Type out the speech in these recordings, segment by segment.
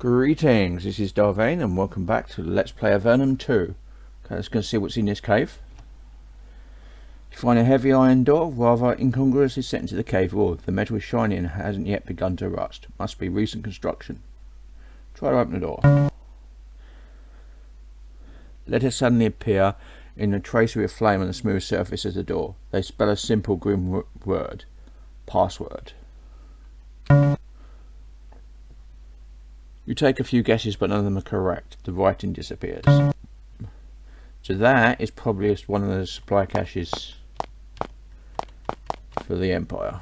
Greetings, this is Vane and welcome back to Let's Play Avernum 2. Okay, let's go see what's in this cave. You find a heavy iron door rather incongruously set into the cave wall. The metal is shiny and hasn't yet begun to rust. Must be recent construction. Try to open the door. Letters suddenly appear in a tracery of flame on the smooth surface of the door. They spell a simple grim word. Password. You take a few guesses, but none of them are correct. The writing disappears. So that is probably one of the supply caches for the Empire.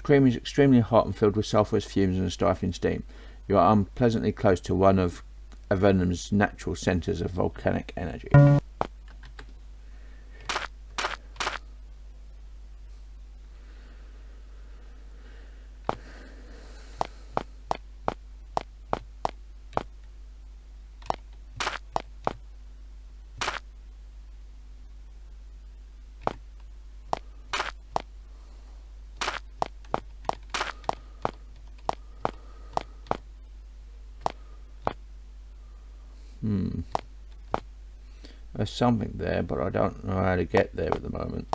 Cream is extremely hot and filled with sulphurous fumes and stifling steam. You are unpleasantly close to one of Avernum's natural centres of volcanic energy. There's something there, but I don't know how to get there at the moment.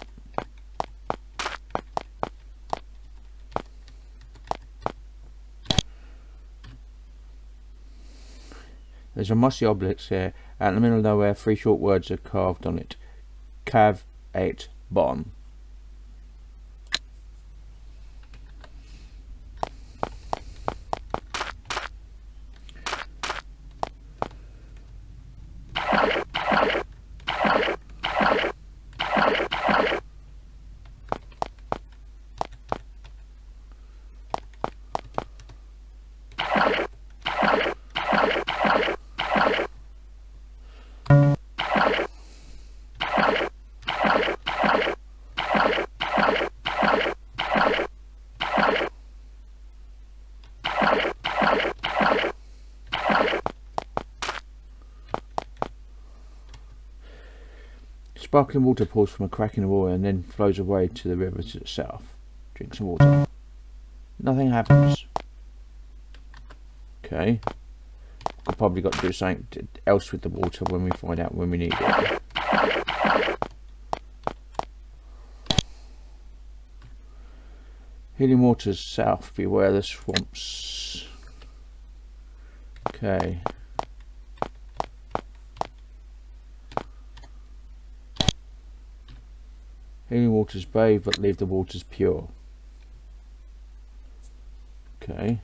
There's a mossy obelisk here. Out in the middle of nowhere, 3 short words are carved on it. Cav 8 Bon. Sparkling water pours from a crack in the wall and then flows away to the river to the south. Drink some water. Nothing happens. Okay. I've probably got to do something else with the water when we find out when we need it. Healing waters south. Beware the swamps. Okay. Healing waters bathe but leave the waters pure. Okay.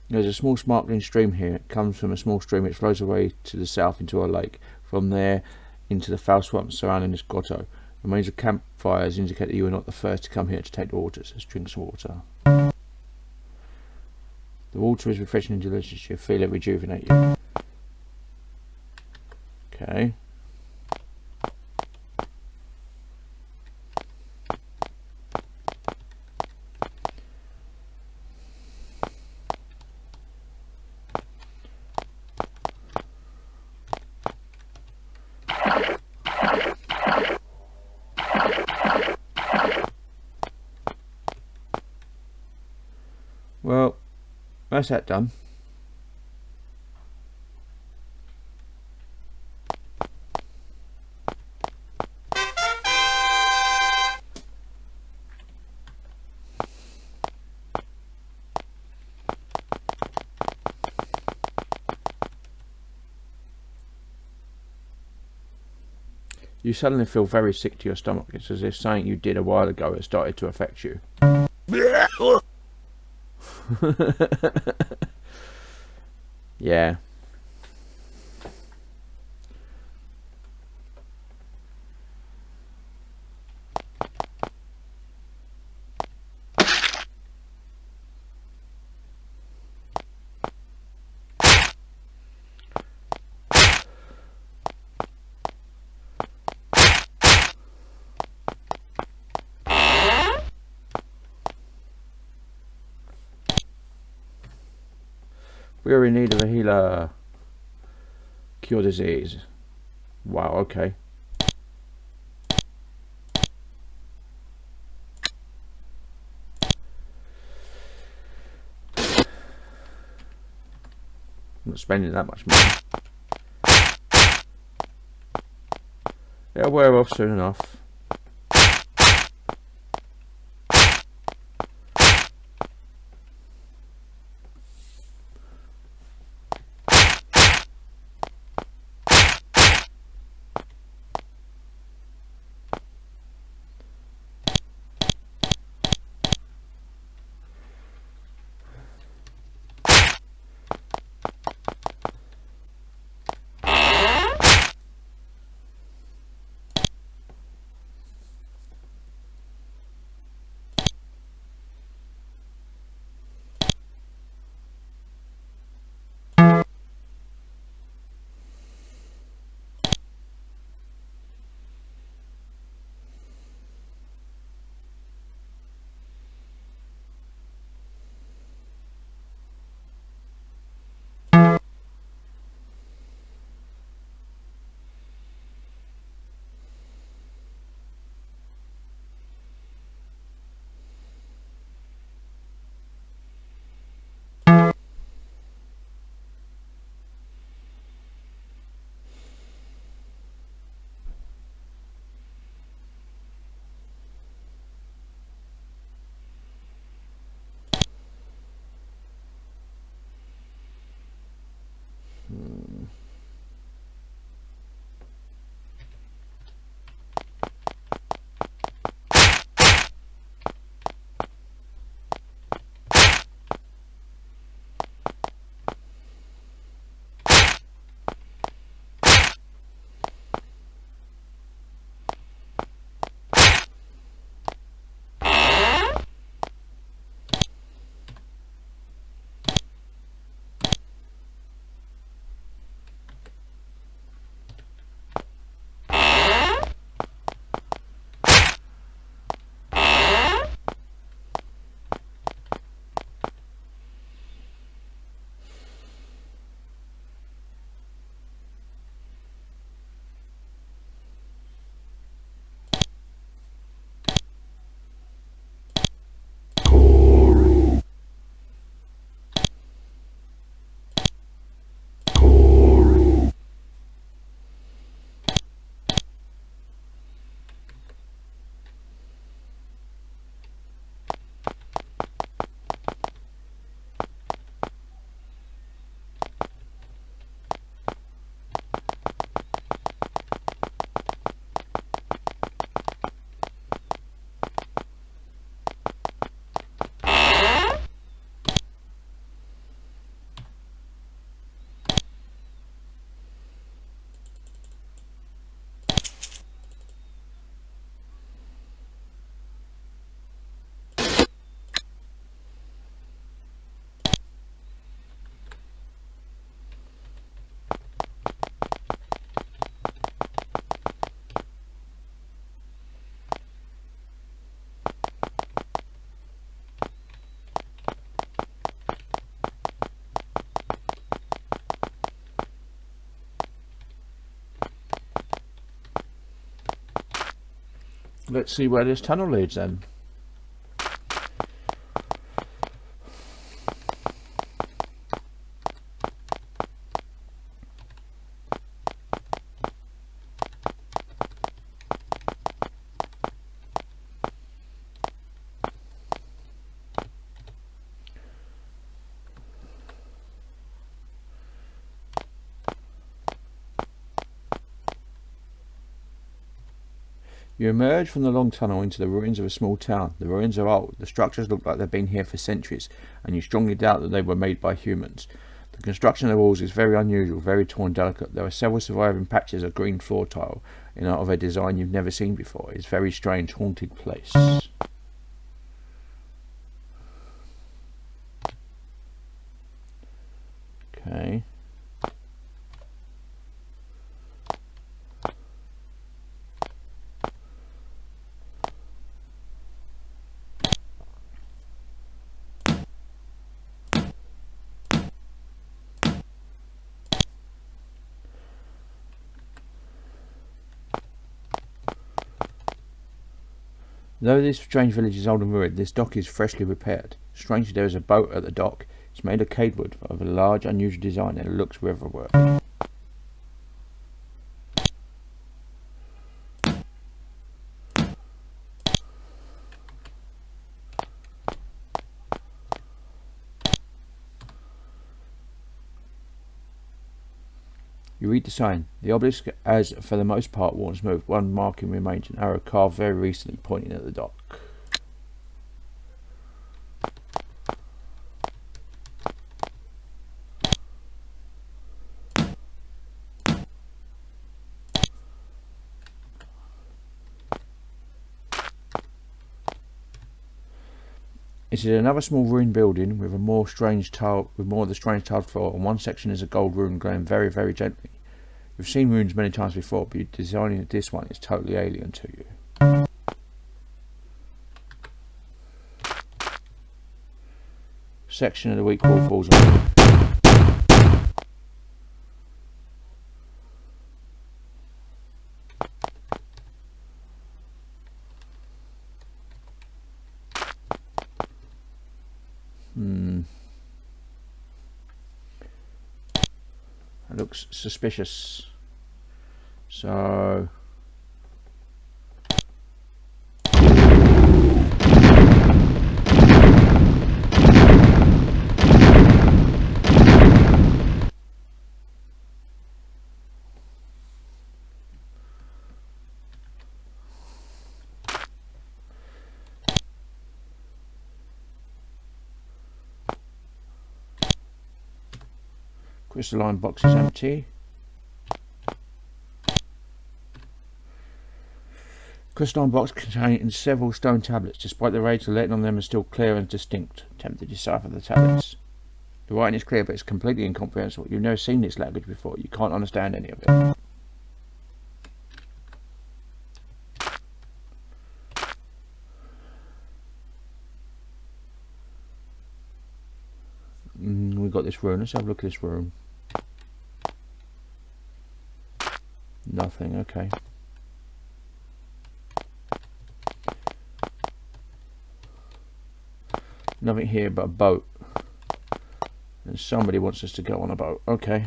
There's a small sparkling stream here. It comes from a small stream. It flows away to the south into a lake. From there into the foul swamps surrounding this grotto. Remains of campfires indicate that you are not the first to come here to take the waters. Let's drink some water. The water is refreshing and delicious. You feel it rejuvenate you. Okay. That's that done. You suddenly feel very sick to your stomach. It's as if something you did a while ago has started to affect you. Yeah. We are in need of a healer. Cure disease. Wow, okay. I'm not spending that much money. It'll wear off soon enough. Let's see where this tunnel leads then. You emerge from the long tunnel into the ruins of a small town. The ruins are old. The structures look like they've been here for centuries, and you strongly doubt that they were made by humans. The construction of the walls is very unusual, very tall and delicate. There are several surviving patches of green floor tile of a design you've never seen before. It's a very strange, haunted place. Okay. Though this strange village is old and ruined, this dock is freshly repaired. Strangely, there is a boat at the dock. It's made of cadewood of a large, unusual design, and it looks riverwork. You read the sign. The obelisk has, for the most part, worn smooth. One marking remains, an arrow carved very recently, pointing at the dock. It is another small ruined building with more of the strange tiled floor. On one section is a gold rune glowing very, very gently. You've seen runes many times before, but designing this one is totally alien to you. Section of the weak wall falls on. It looks suspicious. So crystalline box is empty. Crystalline box contains several stone tablets. Despite the rage, the lettering on them is still clear and distinct. Attempt to decipher the tablets. The writing is clear, but it's completely incomprehensible. You've never seen this language before. You can't understand any of it. We've got this room. Let's have a look at this room. Nothing. Okay. Nothing here but a boat. And somebody wants us to go on a boat. Okay.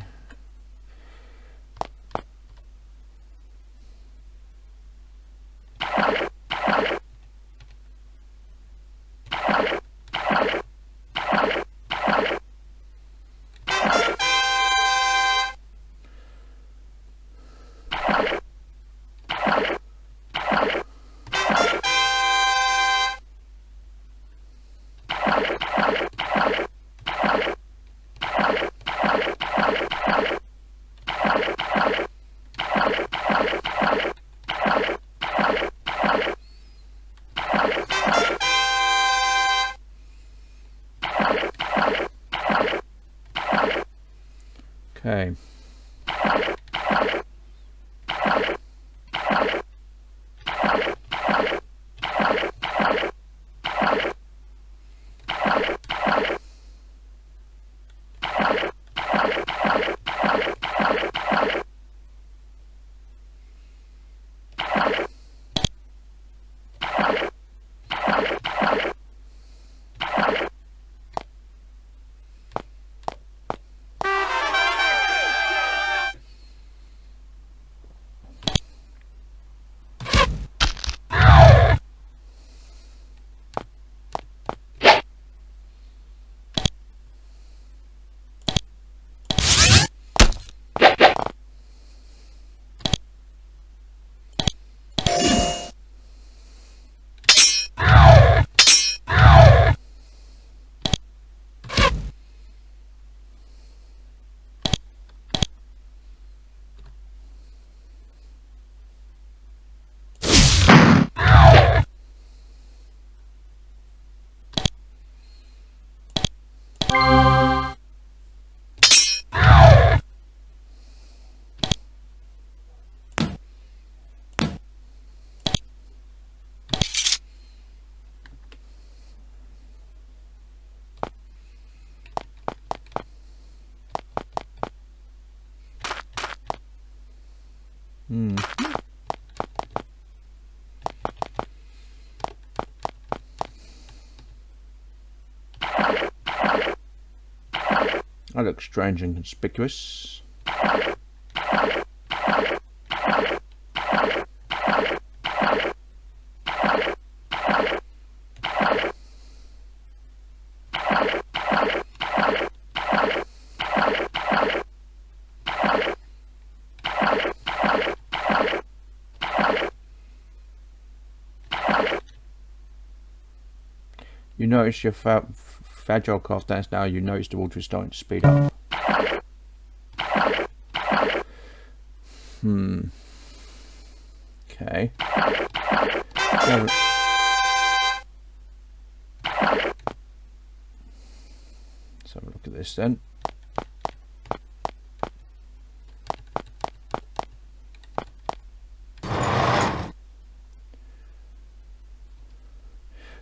Okay. I look strange and conspicuous. You notice your fragile craft dance now, you notice the water is starting to speed up. Okay. Let's have a look at this then.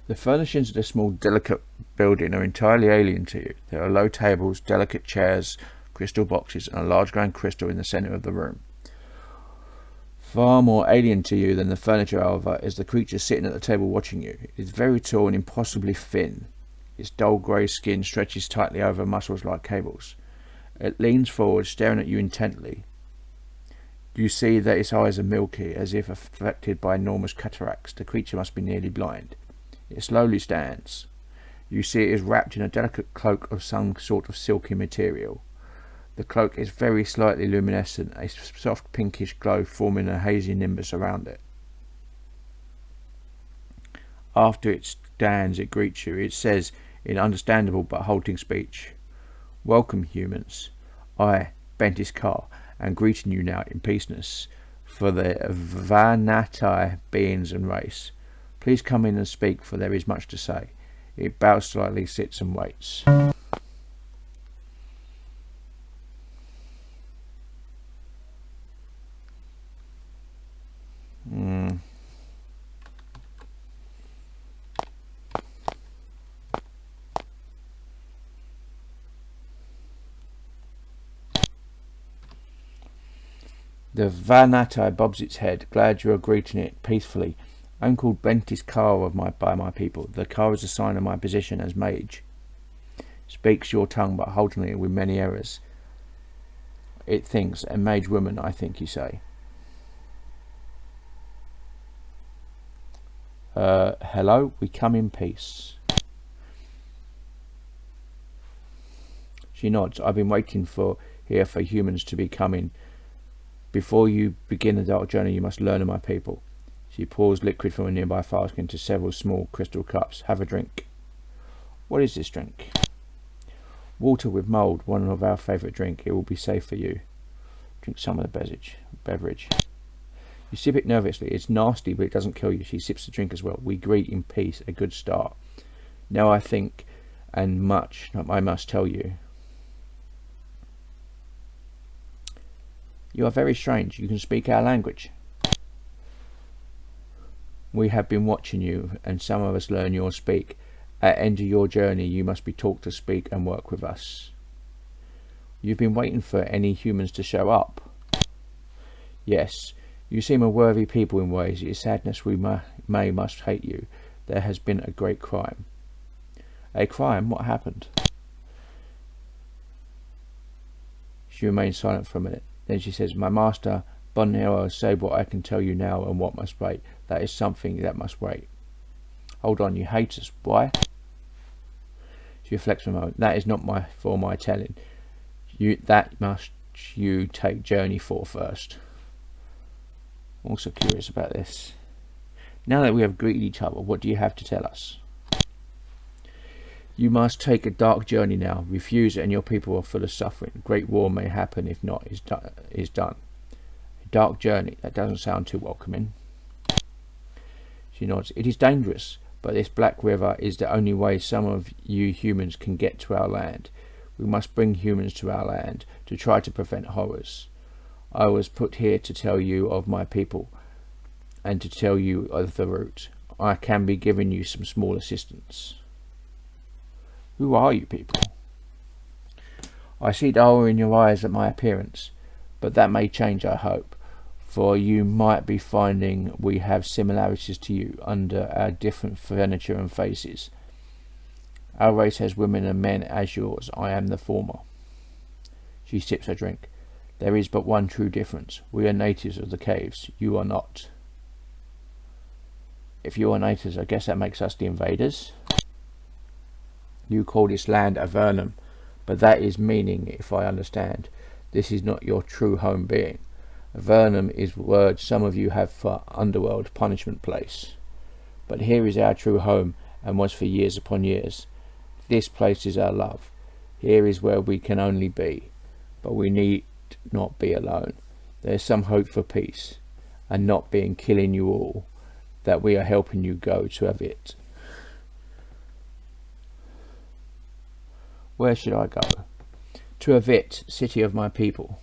The furnishings of this small, delicate building are entirely alien to you. There are low tables, delicate chairs, crystal boxes, and a large grand crystal in the centre of the room. Far more alien to you than the furniture, however, is the creature sitting at the table watching you. It is very tall and impossibly thin. Its dull grey skin stretches tightly over muscles like cables. It leans forward, staring at you intently. You see that its eyes are milky, as if affected by enormous cataracts. The creature must be nearly blind. It slowly stands. You see it is wrapped in a delicate cloak of some sort of silky material. The cloak is very slightly luminescent, a soft pinkish glow forming a hazy nimbus around it. After it stands, it greets you. It says, in understandable but halting speech, "Welcome, humans. I, Bentis Carr, am greeting you now in peaceness for the Vanatai beings and race. Please come in and speak, for there is much to say." It bows slightly, sits and waits. The Vanatai bobs its head. "Glad you are greeting it peacefully. I'm called Bentis Carr by my people. The Carr is a sign of my position as mage. Speaks your tongue, but haltingly with many errors. It thinks, a mage woman, I think you say." Hello, we come in peace. She nods. "I've been waiting here for humans to be coming. Before you begin the dark journey, you must learn of my people." She pours liquid from a nearby flask into several small crystal cups. "Have a drink." "What is this drink?" "Water with mould, one of our favourite drink. It will be safe for you." "Drink some of the beverage." You sip it nervously. "It's nasty, but it doesn't kill you." She sips the drink as well. "We greet in peace, a good start. Now I think, and much I must tell you. You are very strange. You can speak our language. We have been watching you, and some of us learn your speak. At the end of your journey, you must be taught to speak and work with us." "You've been waiting for any humans to show up?" "Yes. You seem a worthy people in ways. It is sadness we must hate you. There has been a great crime." "A crime? What happened?" She remains silent for a minute. Then she says, "My master, Bonhero, said what I can tell you now and what must wait. That is something that must wait." "Hold on, you hate us. Why?" She reflects for a moment. "That is not for my telling. That must you take journey for first." I'm also curious about this. "Now that we have greeted each other, what do you have to tell us?" "You must take a dark journey now. Refuse it and your people are full of suffering. Great war may happen if not is done." "A dark journey? That doesn't sound too welcoming." She nods. "It is dangerous, but this black river is the only way some of you humans can get to our land. We must bring humans to our land to try to prevent horrors. I was put here to tell you of my people and to tell you of the route. I can be giving you some small assistance." "Who are you people?" "I see the horror in your eyes at my appearance, but that may change, I hope, for you might be finding we have similarities to you under our different furniture and faces. Our race has women and men as yours. I am the former." She sips her drink. There is but one true difference. We are natives of the caves. You are not. If you are natives, I guess that makes us the invaders. You call this land Avernum, but that is meaning, if I understand. This is not your true home being. Avernum is word some of you have for underworld punishment place. But here is our true home, and was for years upon years. This place is our love. Here is where we can only be. But we need not be alone. There is some hope for peace, and not being killing you all, that we are helping you go to have it. Where should I go? To Avit, city of my people.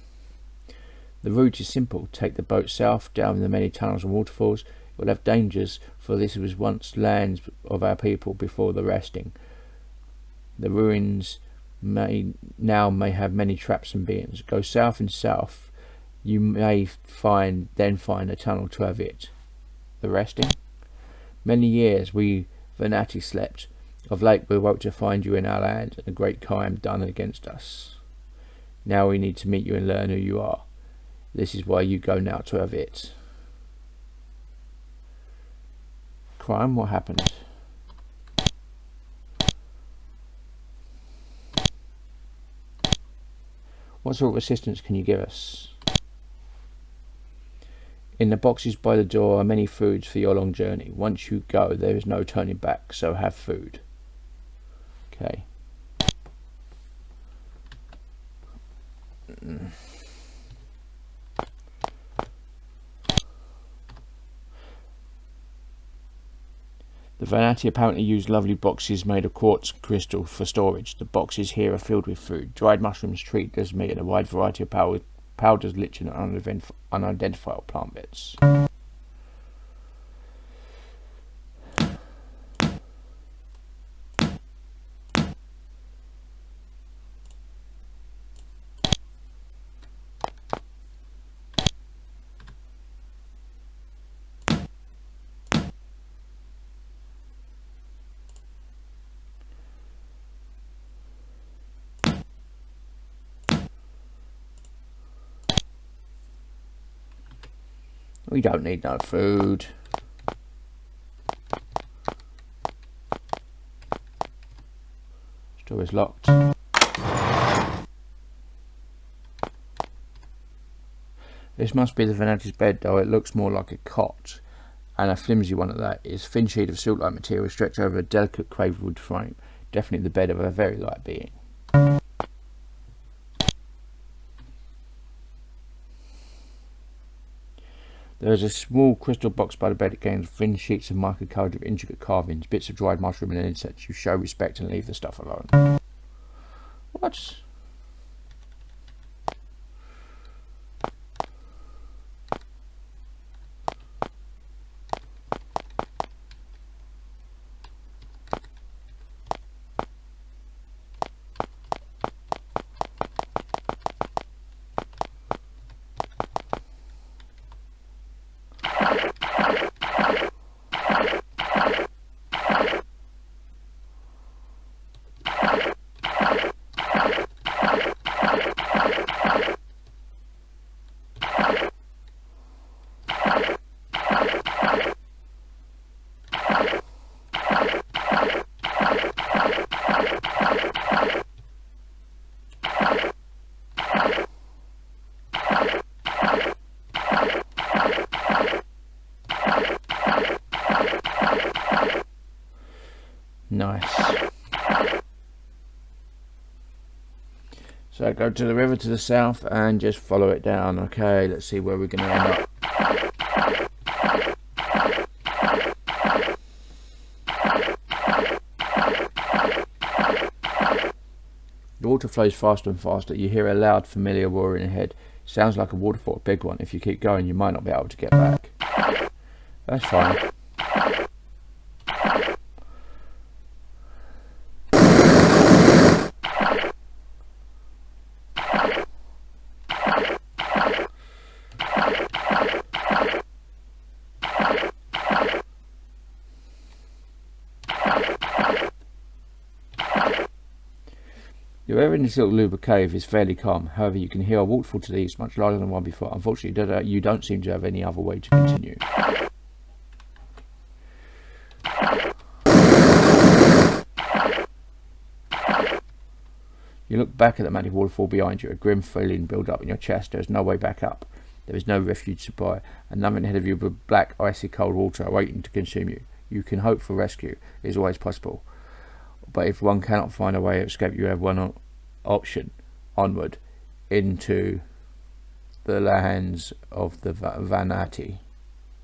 The route is simple. Take the boat south, down the many tunnels and waterfalls. It will have dangers, for this was once lands of our people before the resting. The ruins may have many traps and beings. Go south and south. You may find a tunnel to Avit. The resting? Many years we Venati slept. Of late we woke to find you in our land, and a great crime done against us. Now we need to meet you and learn who you are. This is why you go now to Avit. Crime? What happened? What sort of assistance can you give us? In the boxes by the door are many foods for your long journey. Once you go, there is no turning back, so have food. Okay. The Vanati apparently use lovely boxes made of quartz crystal for storage. The boxes here are filled with food, dried mushrooms, treat as meat, and a wide variety of powders, lichen, and unidentifiable plant bits. We don't need no food. Door is locked. This must be the Venati's bed, though it looks more like a cot, and a flimsy one at that. It's a thin sheet of silk-like material stretched over a delicate carved wood frame. Definitely the bed of a very light being. There is a small crystal box by the bed. It contains thin sheets of mica covered with intricate carvings, bits of dried mushroom and insects. You show respect and leave the stuff alone. What? Nice. So go to the river to the south and just follow it down. Okay, let's see where we're going to end up. The water flows faster and faster. You hear a loud, familiar roaring ahead. Sounds like a waterfall, a big one. If you keep going, you might not be able to get back. That's fine. The weather in this little Luba cave is fairly calm. However, you can hear a waterfall to the east, much larger than the one before. Unfortunately, you don't seem to have any other way to continue. You look back at the massive waterfall behind you. A grim feeling builds up in your chest. There is no way back up. There is no refuge supply, and nothing ahead of you but black, icy cold water waiting to consume you. You can hope for rescue. It is always possible. But if one cannot find a way of escape, you have one option: onward into the lands of the Vanati.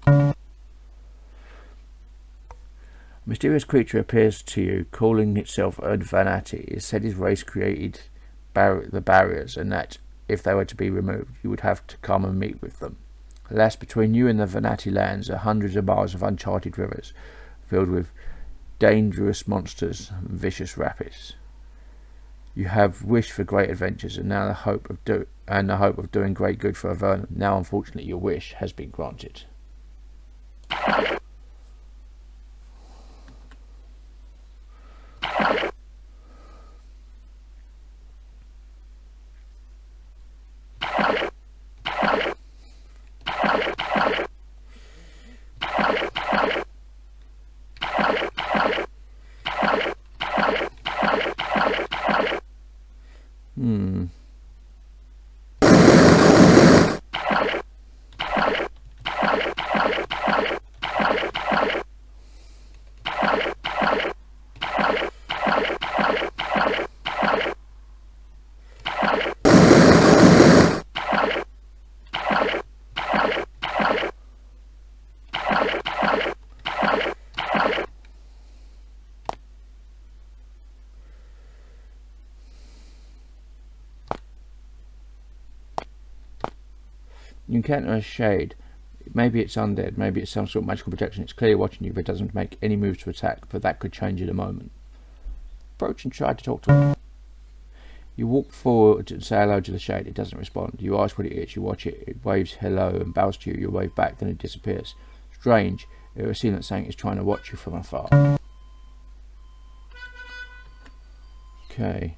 A mysterious creature appears to you, calling itself a Vanati. It is said his race created the barriers, and that if they were to be removed, you would have to come and meet with them. Alas, between you and the Vanati lands are hundreds of miles of uncharted rivers, filled with dangerous monsters and vicious rapids. You have wished for great adventures, and now the hope of doing great good for Avernum. Now, unfortunately, your wish has been granted. You encounter a shade. Maybe it's undead, maybe it's some sort of magical protection. It's clearly watching you, but it doesn't make any moves to attack, but that could change in a moment. Approach and try to talk to it. You walk forward and say hello to the shade. It doesn't respond. You ask what it is. You watch it. It waves hello and bows to you. You wave back, then it disappears. Strange. It was seen that saying it's trying to watch you from afar. Okay.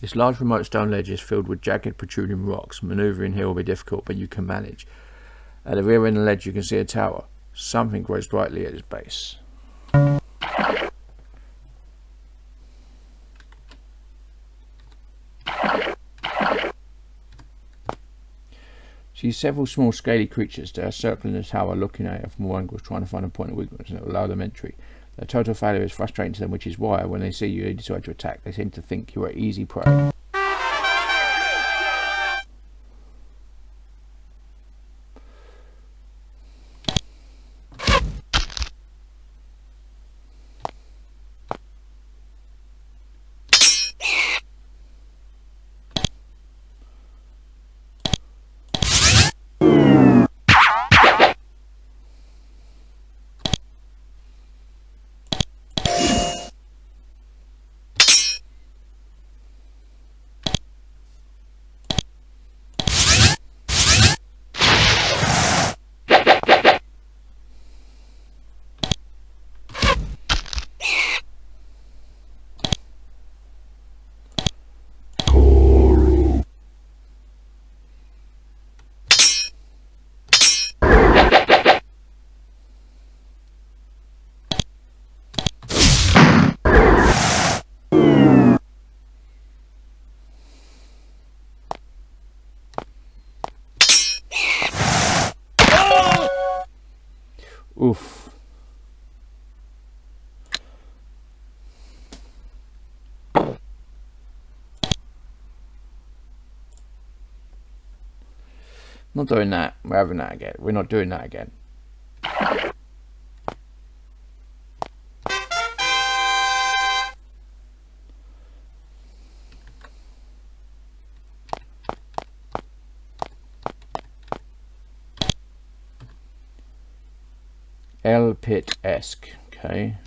This large remote stone ledge is filled with jagged protruding rocks. Manoeuvring here will be difficult, but you can manage. At the rear end of the ledge you can see a tower. Something grows brightly at its base. See several small scaly creatures that are circling the tower, looking at it from all angles, trying to find a point of weakness that will allow them entry. Their total failure is frustrating to them, which is why, when they see you, they decide to attack. They seem to think you are easy prey. Oof. Not doing that. We're having that again. We're not doing that again. L-pit-esque. Okay.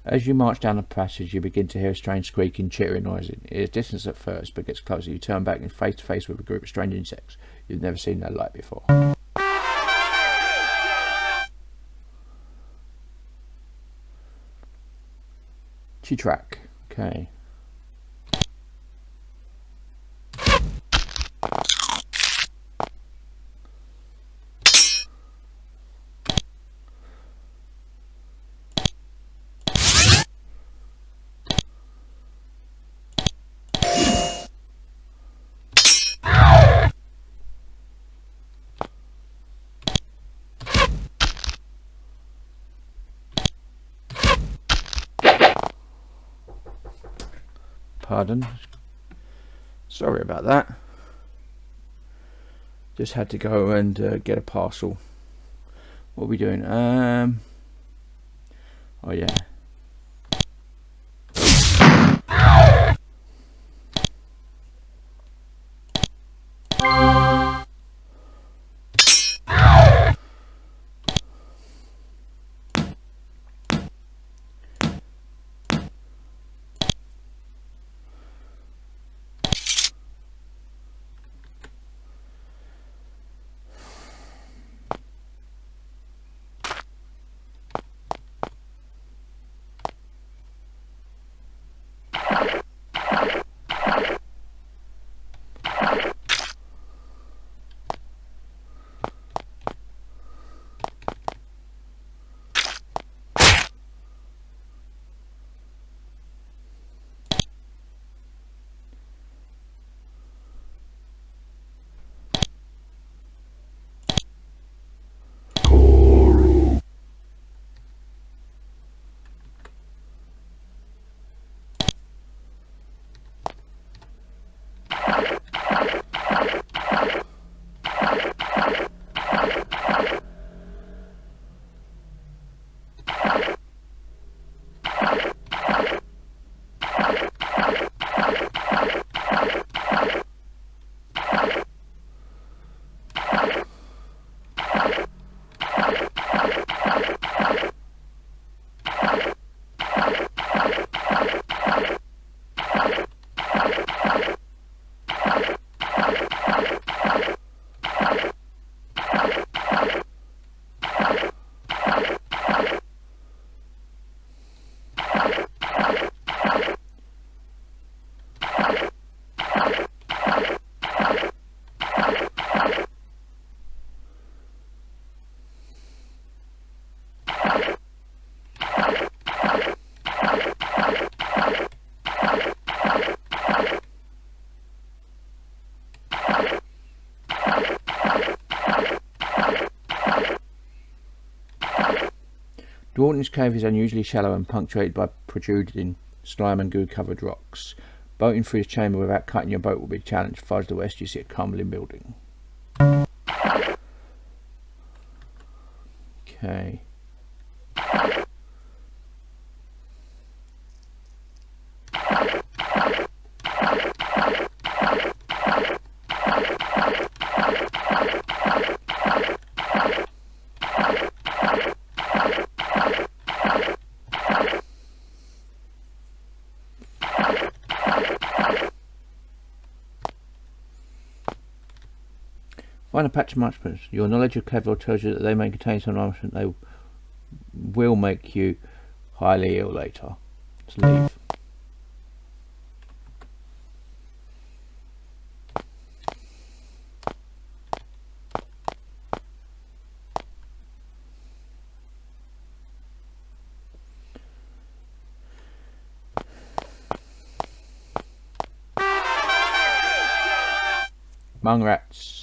As you march down the passage, you begin to hear a strange squeaking, chittering noise. It is distant at first, but gets closer. You turn back and face to face with a group of strange insects. You've never seen that light before. Chitrak. Okay. Pardon. Sorry about that. Just had to go and get a parcel. What are we doing? Oh yeah. The water in this cave is unusually shallow and punctuated by protruding slime and goo covered rocks. Boating through this chamber without cutting your boat will be a challenge. Far to the west you see a crumbling building. Okay. Find a patch of marshmallows. Your knowledge of Kevlar tells you that they may contain some nutrient they will make you highly ill later. Let's leave. Among rats.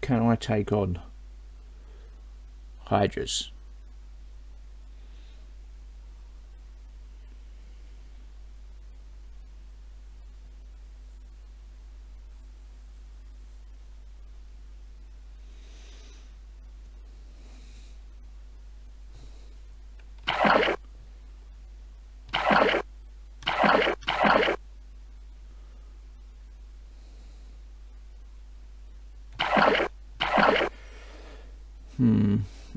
Can I take on Hydras?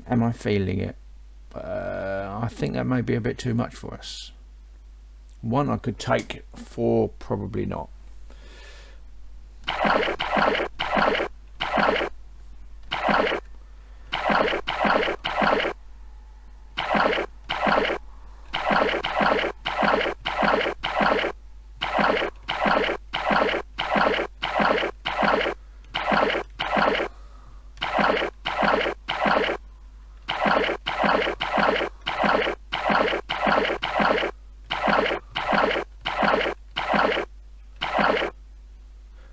Am I feeling it? I think that may be a bit too much for us. One I could take, four probably not.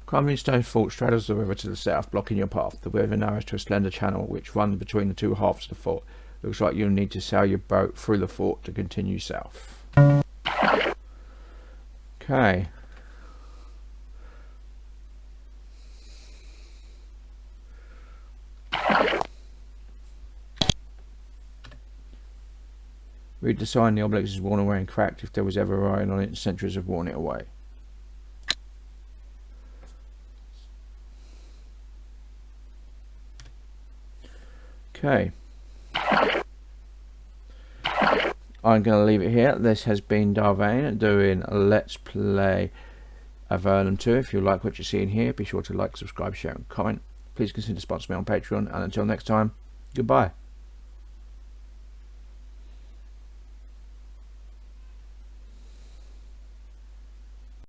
Crumbling stone fort straddles the river to the south, blocking your path. The river narrows to a slender channel which runs between the two halves of the fort. Looks like you'll need to sail your boat through the fort to continue south. Okay. Read the sign. The obelisk is worn away and cracked. If there was ever iron on it, centuries have worn it away. Okay, I'm going to leave it here. This has been Vane doing Let's Play Avernum 2. If you like what you're seeing here, be sure to like, subscribe, share and comment. Please consider sponsoring me on Patreon, and until next time, goodbye.